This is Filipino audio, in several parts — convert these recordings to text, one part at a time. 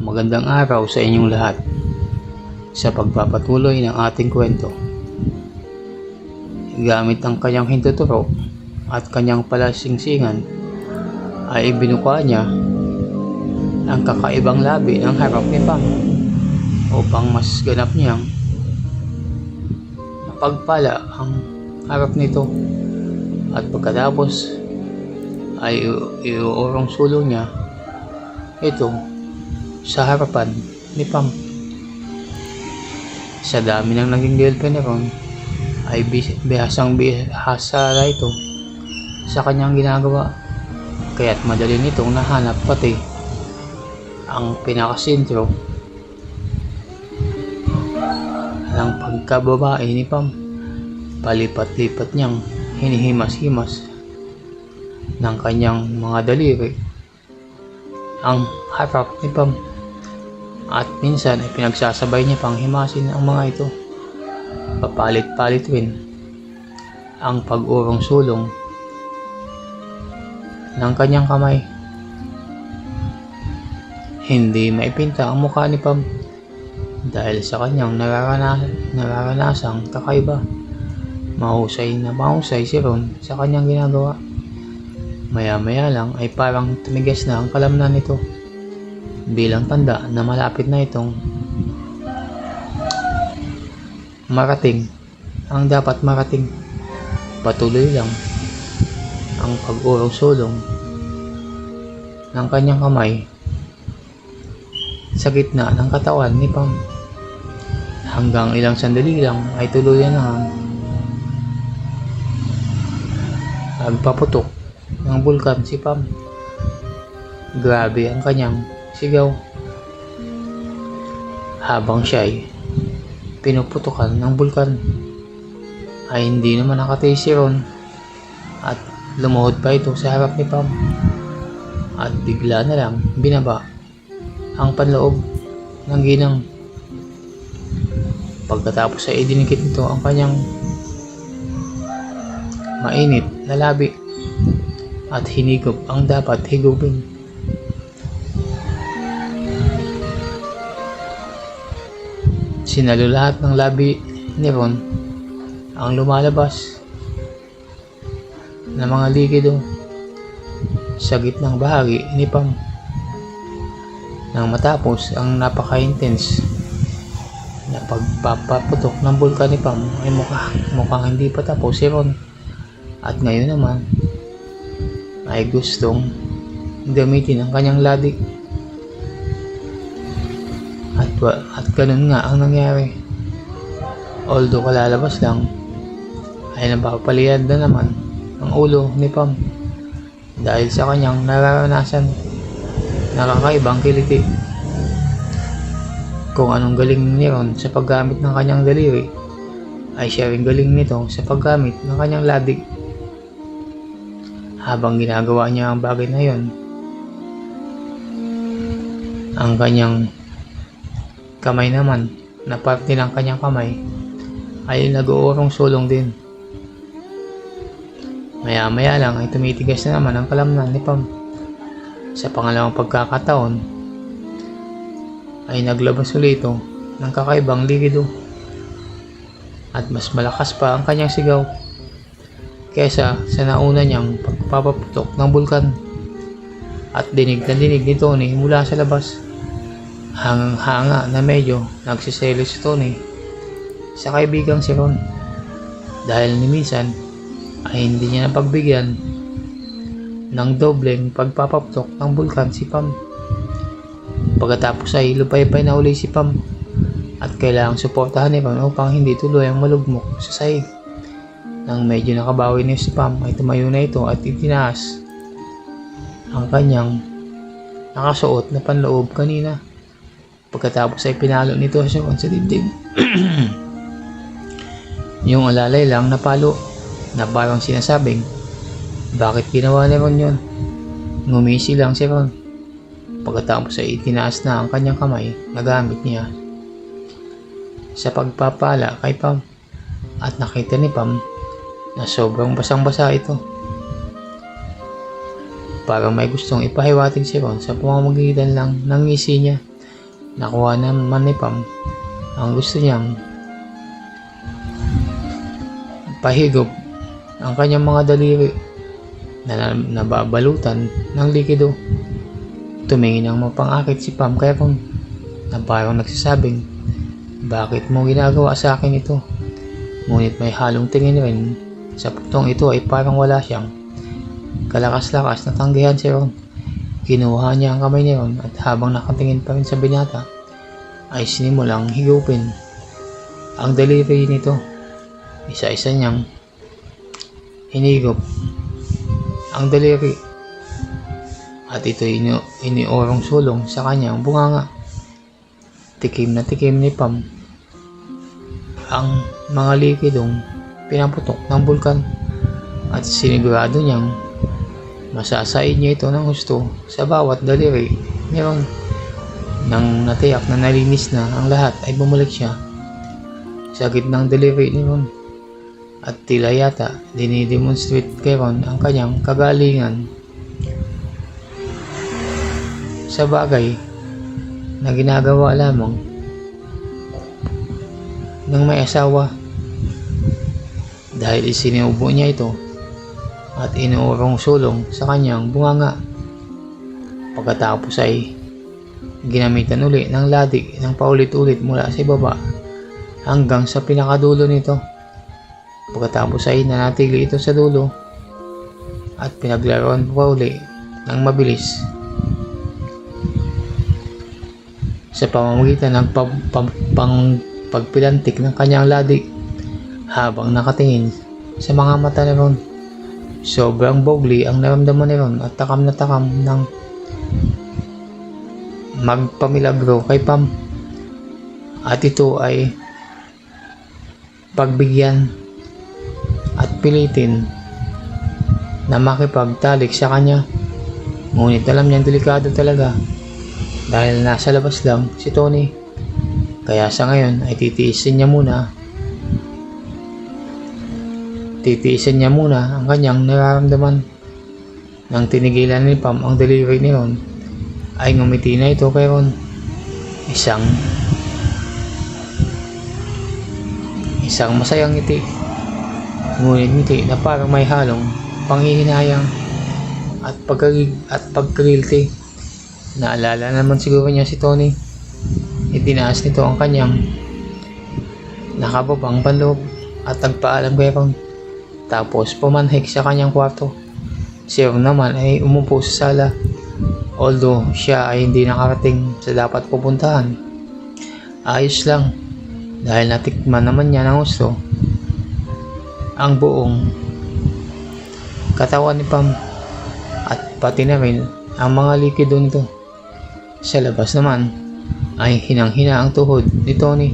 Magandang araw sa inyong lahat. Sa pagpapatuloy ng ating kwento, gamit ang kanyang hintuturo at kanyang palasingsingan ay ibinuka niya ang kakaibang labi ng harap ni Pam upang mas ganap niyang mapagpala ang harap nito, at pagkatapos ay iuurong sulong niya ito sa harapan ni Pam. Sa dami ng naging girlfriend ni Ron ay bihasa na ito sa kanyang ginagawa, kaya't madali nitong nahanap pati ang pinakasentro ng pagkababae ni Pam. Palipat-lipat niyang hinihimas-himas ng kanyang mga daliri ang harap ni Pam, at minsan ay pinagsasabay niya pang himasin ang mga ito. Papalit-palit rin ang pag-urong sulong ng kanyang kamay. Hindi maipinta ang mukha ni Pam dahil sa kanyang nararanasang kakaiba. Mahusay na mahusay si Ron sa kanyang ginagawa. Maya-maya lang ay parang tumigas na ang kalamnan nito, bilang tanda na malapit na itong marating ang dapat marating. Patuloy lang ang pag-urong-sulong ng kanyang kamay sa gitna ng katawan ni Pam, hanggang ilang sandali lang ay tuluyan na nagpaputok ng bulkan si Pam. Grabe ang kanyang sigaw habang siya ay pinuputukan ng bulkan. Ay hindi naman nakatayo si Ron at lumuhod pa ito sa harap ni Pam, at bigla na lang binaba ang panloob ng ginang. Pagkatapos ay idinikit nito ang kanyang mainit na labi at hinigop ang dapat higupin. Sinalo lahat ng labi ni Ron ang lumalabas na mga likido sa gitnang bahagi ni Pam. Nang matapos ang napaka-intense na pagpapaputok ng bulkan ni Pam ay mukhang hindi pa tapos si Ron, at ngayon naman ay gustong gamitin ang kanyang ladik. At ganun nga ang nangyari. Although kalalabas lang, ay napapaliyad na naman ang ulo ni Pam dahil sa kanyang nararanasan na kakaibang kiliti. Kung anong galing ni Ron sa paggamit ng kanyang daliri, ay siya rin galing nito sa paggamit ng kanyang ladik. Habang ginagawa niya ang bagay na yon, ang kanyang kamay naman na parte ng kanyang kamay ay nag-uurong sulong din. Maya-maya lang ay tumitigas na naman ang kalamnan ni Pam. Sa pangalawang pagkakataon ay naglabas ulit ito ng kakaibang likido, at mas malakas pa ang kanyang sigaw kesa sa nauna niyang pagpapaputok ng bulkan. At dinig na dinig ni Tony mula sa labas. Hanga na medyo nagsiselos si Tony sa kaibigang si Ron dahil ni minsan ay hindi niya napagbigyan ng dobleng pagpapaputok ng bulkan si Pam. Pagkatapos ay lupay-pay na uli si Pam, at kailangang suportahan ni Ron upang hindi tuloy ang malugmok sa sahig. Nang medyo nakabawi niya si Pam ay tumayo na ito at itinaas ang kanyang nakasuot na panloob kanina. Pagkatapos ay pinalo nito siya sa dibdib. Yung alalay lang na palo na parang sinasabing, bakit ginawa ni Ron yun? Ngumisi lang si Ron. Pagkatapos ay itinaas na ang kanyang kamay na gamit niya sa pagpapala kay Pam, at nakita ni Pam na sobrang basang-basa ito. Parang may gustong ipahiwatig si Ron sa pamamagitan lang ng ngisi niya. Nakuha naman ni Pam ang gusto niyang pahigop ang kanyang mga daliri na nababalutan ng likido. Tumingin ang mapangakit si Pam kay Ron na parang nagsasabing, bakit mo ginagawa sa akin ito? Ngunit may halong tingin rin sa putong ito ay parang wala siyang kalakas-lakas na tanggihan si Ron. Kinuha niya ang kamay ni Ron at habang nakatingin pa rin sa binata ay sinimulang higupin ang daliri nito. Isa-isa niyang hinigop ang daliri at ito'y iniorong sulong sa kanyang bunganga. Tikim na tikim ni Pam ang mga likidong pinaputok ng bulkan at sinigurado niyang masasaid niya ito ng gusto sa bawat daliri ni Ron. Nang natiyak na nalinis na ang lahat ay bumalik siya sa gitnang daliri ni Ron at tila yata dinidemonstrate kay Ron ang kanyang kagalingan sa bagay na ginagawa lamang ng may asawa, dahil isinubo niya ito at inuurong sulong sa kanyang bunganga. Pagkatapos ay ginamitan uli ng ladik ng paulit-ulit mula sa ibaba hanggang sa pinakadulo nito. Pagkatapos ay nanatili ito sa dulo at pinaglaruan pa uli ng mabilis sa pamamagitan ng pagpilantik ng kanyang ladik habang nakatingin sa mga mata ni Ron. Sobrang bogli ang naramdaman ni Ron at takam na takam ng magpamilagro kay Pam, at ito ay pagbigyan at pilitin na makipagtalik sa kanya. Ngunit alam niyang delikado talaga dahil nasa labas lang si Tony, kaya sa ngayon ay titiisin niya muna ang kanyang nararamdaman. Nang tinigilan ni Pam ang daliri ni Ron ay ngumiti na ito kay Ron, isang masayang ngiti, ngunit ngiti na parang may halong panghihinayang at pagkagilty. Naalala naman siguro niya si Tony. Itinaas nito ang kanyang nakababang panloob at nagpaalam kay Ron, tapos pumanhik sa kanyang kwarto. Si Ron naman ay umupo sa sala, although siya ay hindi nakarating sa dapat pupuntahan. Ayos lang, dahil natikman naman niya ng gusto ang buong katawan ni Pam at pati na rin ang mga likido nito. Sa labas naman ay hinang-hina ang tuhod ni Tony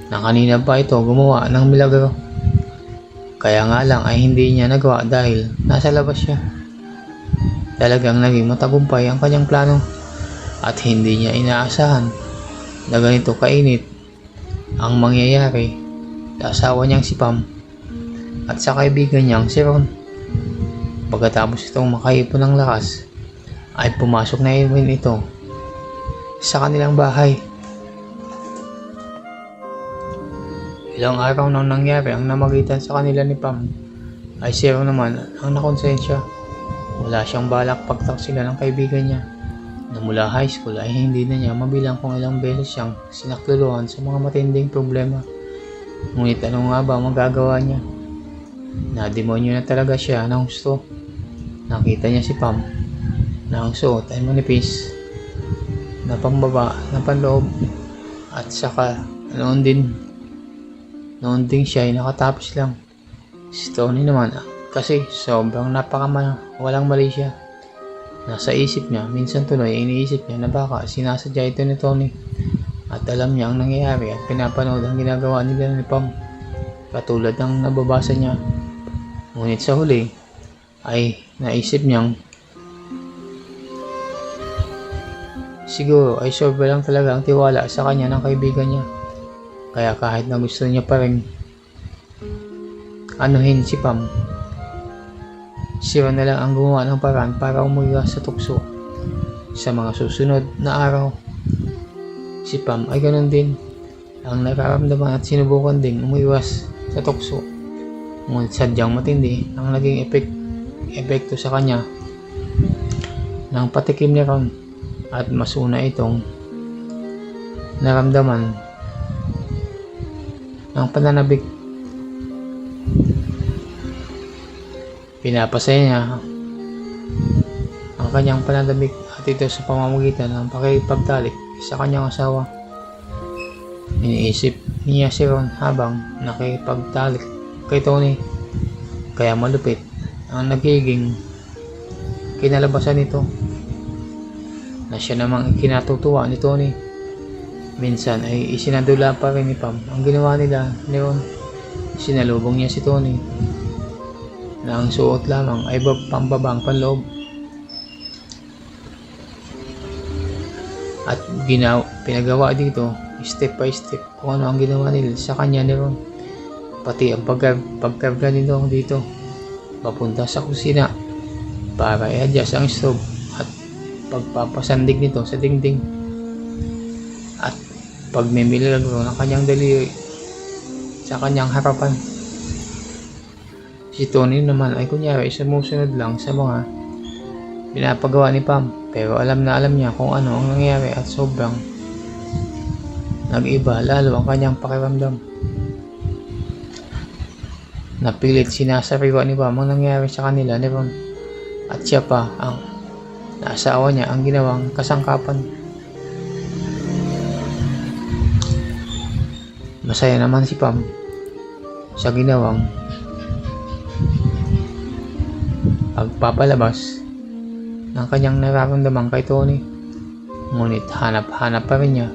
na kanina pa ito gumawa ng milagro. Kaya nga lang ay hindi niya nagawa dahil nasa labas siya. Talagang naging matagumpay ang kanyang plano at hindi niya inaasahan na ganito kainit ang mangyayari sa asawa niyang si Pam at sa kaibigan niyang si Ron. Pagkatapos itong makaipon ng lakas ay pumasok na rin ito sa kanilang bahay. Ilang araw nang nangyari ang namagitan sa kanila ni Pam ay si Ron naman ang nakonsensya. Wala siyang balak pagtaksila ng kaibigan niya na mula high school ay hindi na niya mabilang kung ilang beses siyang sinakluluhan sa mga matinding problema. Ngunit ano nga ba magagawa niya? Nademonyo na talaga siya ng gusto. Nakita niya si Pam na ang suot ay manipis na pambaba na panloob at saka noon din siya ay nakatapos lang. Si Tony naman kasi sobrang walang mali siya. Nasa isip niya, minsan tuloy iniisip niya na baka sinasadya ito ni Tony at alam niya ang nangyayari at pinapanood ang ginagawa nila ni Pam katulad ng nababasa niya. Ngunit sa huli ay naisip niyang siguro ay sobra lang talaga ang tiwala sa kanya ng kaibigan niya, kaya kahit na gusto niya pa rin anuhin si Pam, siya na lang ang gumawa ng paraan para umuwi sa tukso sa mga susunod na araw. Si Pam ay ganun din ang nararamdaman at sinubukan ding umiwas sa tukso. Ngunit sadyang matindi ang naging epekto sa kanya ng patikim ni Ron at mas una itong naramdaman ng pananabik. Pinapasaya niya ang kanyang pananabik at ito sa pamamagitan ng pakipagtalik sa kanyang asawa. Iniisip niya si Ron habang nakipagtalik kay Tony, kaya malupit ang nagiging kinalabasan nito na siya namang kinatutuwa ni Tony. Minsan ay isinadula pa rin ni Pam ang ginawa nila ni Ron. Sinalubong niya si Tony na ang suot lamang ay pambabang panloob at pinagawa dito step by step kung ano ang ginawa nila sa kanya ni Ron, pati ang pagkarga nito dito papunta sa kusina para i-adjust ang stove at pagpapasandig nito sa dingding at pagmimilagro ng kanyang daliri sa kanyang harapan. Si Tony naman ay kunyari sumusunod lang sa mga pinapagawa ni Pam, pero alam na alam niya kung ano ang nangyayari at sobrang nag-iba lalo ang kanyang pakiramdam. Napilit sinasariwa ni Pam ang nangyayari sa kanila ni Ron at siya pa ang naasawa niya ang ginawang kasangkapan. Masaya naman si Pam sa ginawang pagpapalabas ng kanyang nararamdaman kay Tony, ngunit hanap-hanap pa rin niya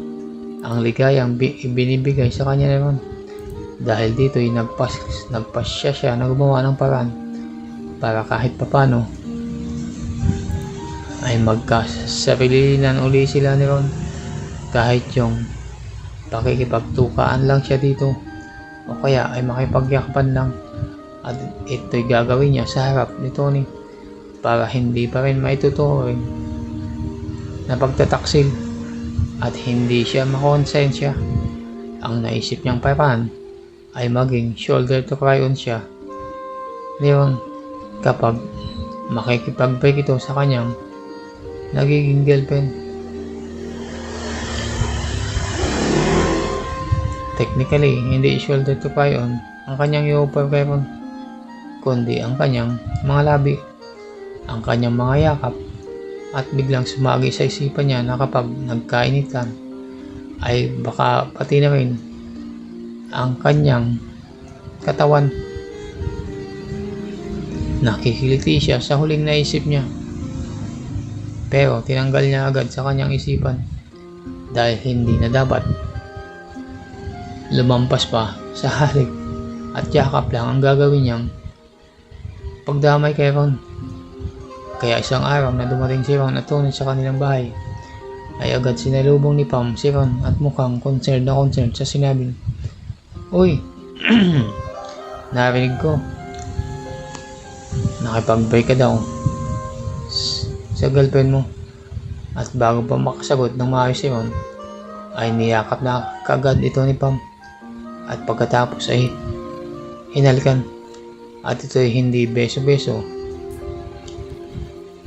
ang ligayang ibinibigay sa kanya ni Ron. Dahil dito ay nagpasya siya na gumawa ng paraan para kahit papano ay magkasarilinan uli sila ni Ron, kahit yung pakikipagtukaan lang siya dito o kaya ay makipagyakpan lang, at ito'y gagawin niya sa harap ni Tony para hindi pa rin maituturing na pagtataksil at hindi siya makonsensya. Ang naisip niyang paraan ay maging shoulder to cry on siya ni Ron kapag makikipag-break ito sa kanyang nagiging girlfriend. Technically, hindi shoulder to cry on ang kanyang i-offer kay Ron, kundi ang kanyang mga labi, ang kanyang mga yakap, at biglang sumagi sa isipan niya na kapag nagkainitan ay baka pati na rin ang kanyang katawan. Nakikiliti siya sa huling naisip niya, pero tinanggal niya agad sa kanyang isipan dahil hindi na dapat lumampas pa sa halik at yakap lang ang gagawin niyang pagdamay kay Ron. Kaya isang araw na dumating si Ron at Tony sa kanilang bahay ay agad sinalubong ni Pam si Ron at mukhang concerned na concerned sa sinabing, "Uy, narinig ko nakipag-break ka daw sa girlfriend mo." At bago pa makasagot ng maayos si Ron ay niyakap na kagad ito ni Pam at pagkatapos ay hinalikan, at ito ay hindi beso-beso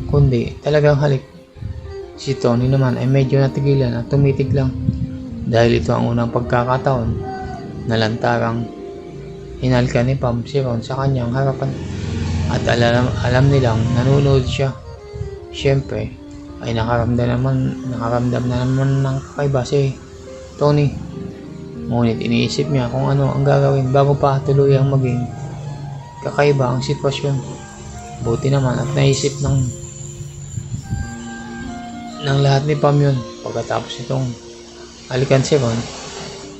kundi talagang halik. Si Tony naman ay medyo natigilan at tumitig lang dahil ito ang unang pagkakataon na lantarang hinalikan ni Pam si Ron sa kanyang harapan, at alam nilang nanonood siya. Siyempre ay nakaramdam na naman ng kakaiba si Tony, ngunit iniisip niya kung ano ang gagawin bago pa tuluyang maging kakaiba ang sitwasyon. Buti naman at naisip ng lahat ni Pam yun. Pagkatapos itong halikan si Ron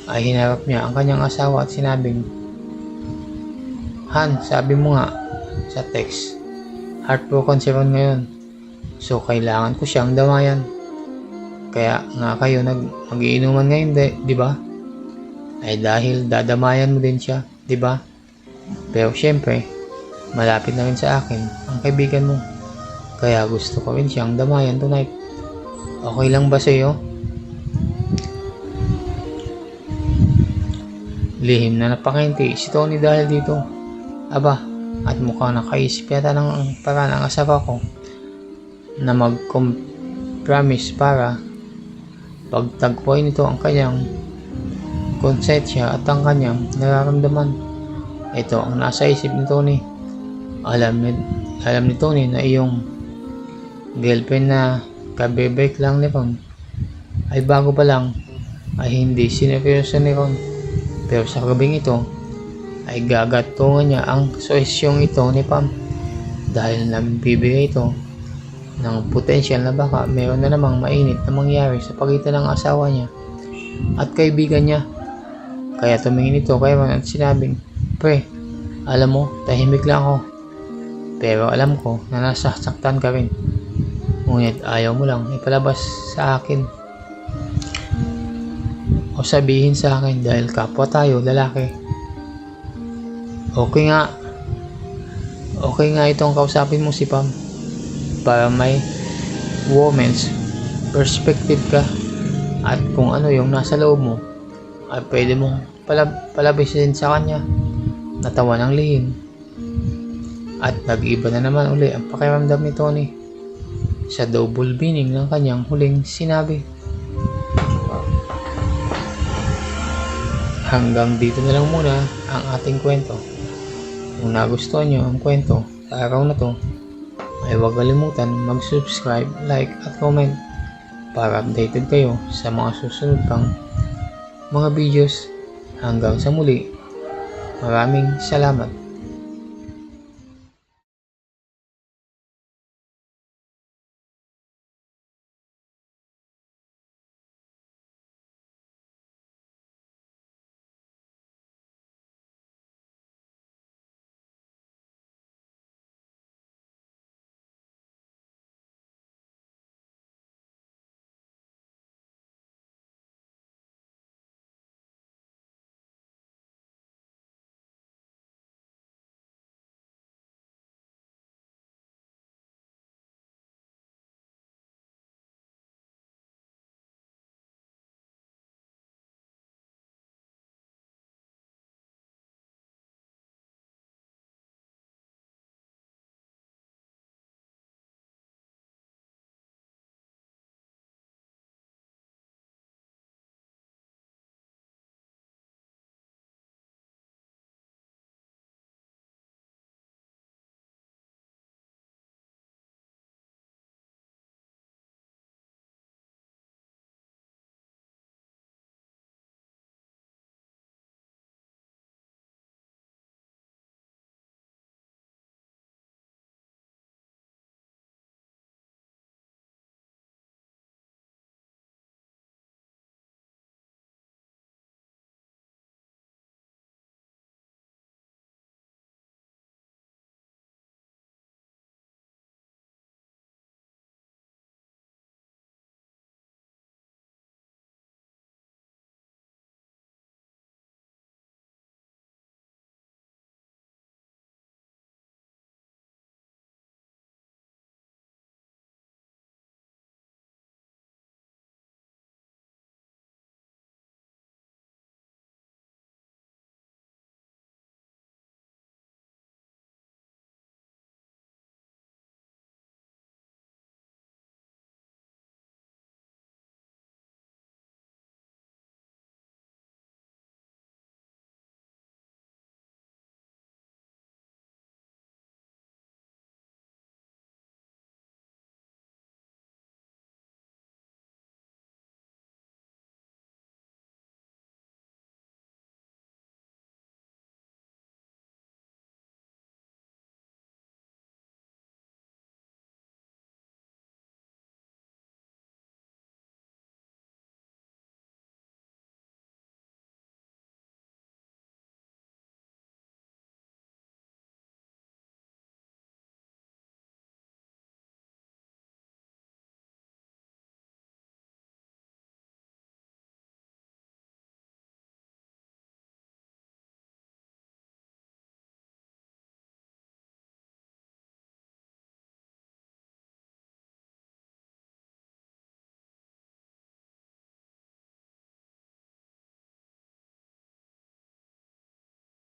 ay hinarap niya ang kanyang asawa at sinabing, "Han, sabi mo nga sa text, heartbroken si Ron ngayon, so kailangan ko siyang damayan. Kaya nga kayo mag-iinuman ngayon, di ba? Ay dahil dadamayan mo din siya, di ba? Pero syempre, malapit na rin sa akin ang kaibigan mo, kaya gusto ko rin siyang damayan tonight. Okay lang ba sa iyo?" Lihim na napakinti si Tony dahil dito. Aba, at mukhang nakaisip yata ng paraan ang asawa ko na mag-compromise para pagtagpuin nito ang kanyang konsensya at ang kanyang nararamdaman. Ito ang nasa isip ni Tony. Alam ni Tony na iyong girlfriend na kabebek lang ni Ron ay bago pa lang ay hindi sineryoso ni Ron. Pero sa gabing ito ay gagatungan niya ang soisyong ito ni Pam dahil nabibigay ito ng potensyal na baka meron na namang mainit na mangyari sa pagitan ng asawa niya at kaibigan niya. Kaya tumingin ito kay Ron at sinabing, "Pre, alam mo, tahimik lang ako. Pero alam ko na nasasaktan ka rin. Ngunit ayaw mo lang ipalabas sa akin o sabihin sa akin dahil kapwa tayo lalaki. Okay nga itong kausapin mo si Pam para may woman's perspective ka at kung ano yung nasa loob mo ay pwede mong palabisin sa kanya." Natawa ng lihim at nag-iba na naman uli ang pakiramdam ni Tony sa double meaning ng kanyang huling sinabi. Hanggang dito na lang muna ang ating kwento. Kung nagustuhan nyo ang kwento sa araw na to, ay huwag kalimutan mag-subscribe, like at comment para updated kayo sa mga susunod pang mga videos. Hanggang sa muli, maraming salamat.